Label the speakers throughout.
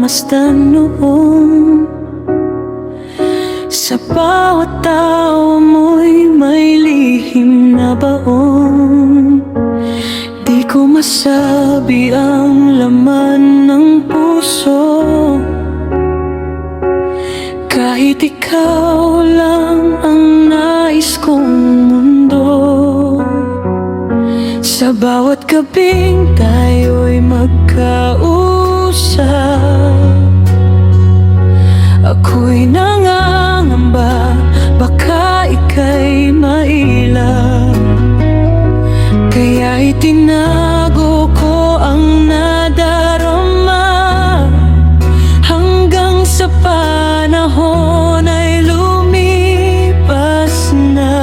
Speaker 1: nagmamasdan noon. Sa bawat tawa mo'y may lihim na baon. Di ko masabi ang laman ng puso, kahit ikaw lang ang nais kong mundo. Sa bawat gabing tayo'y magkausap, ako'y nangangamba baka ika'y mailap. Kaya itinago ko ang nadarama hanggang sa panahon ay lumipas na.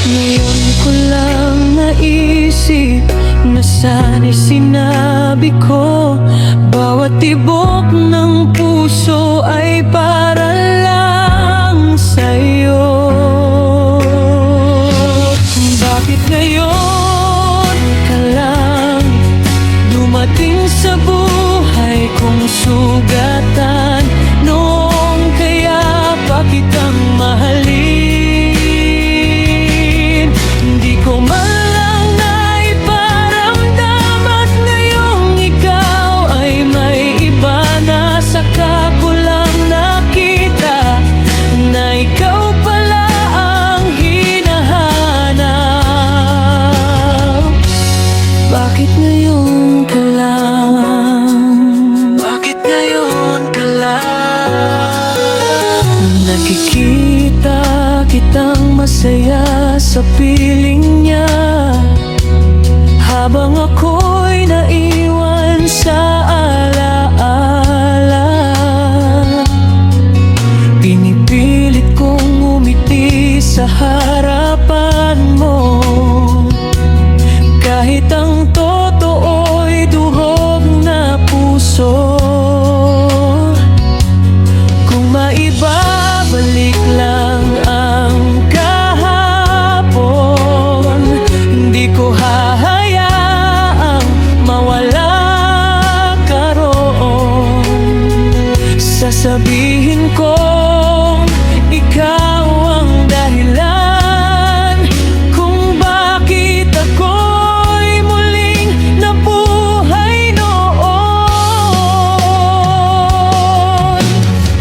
Speaker 1: Ngayon ko lang naisip na sana'y sinabi ko, bawat tibok ng puso ay para lang sa'yo. Bakit ngayon ka lang dumating sa buhay kong sugatan? Noong kaya pa kitang mahalin, hindi ko man lang naiparamdam. At ngayong ikaw ay may iba na, saka ko lang nakita na ikaw pala ang hinahanap. Bakit ngayon ka lang? Bakit ngayon ka lang? Nakikita kitang masaya sa piling niya, habang ako'y naiwan sa alaala. Pinipilit kong umiti sa harapan mo, kahit ang totoo'y duhog na puso. Kung maibabalik lang ang kahapon, hindi ko hahayaang mawala ka roon. Sasabihin kong ikaw ang dahilan kung bakit ako'y muling nabuhay noon.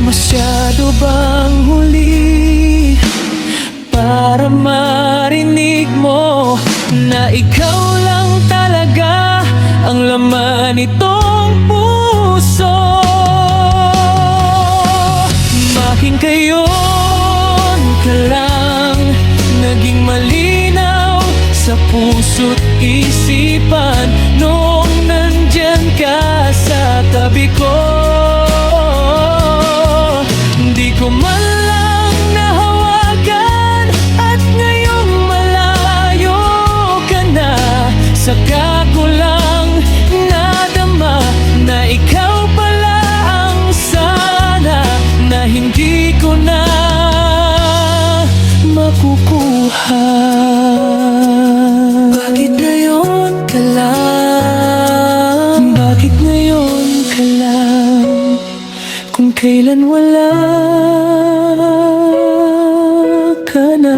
Speaker 1: Masyado bang huli para marinig mo na ikaw lang talaga ang laman nitong puso? Bakit ngayon ka lang naging malinaw sa puso't isipan, noong nandyan ka sa tabi ko? Di ko man lang nahawagan, at ngayong malayo ka na, saka ko lang nadama na ikaw pala ang sana na hindi ko na makukuha. Bakit ngayon ka lang? Bakit ngayon ka lang? Kung kailan wala ka na.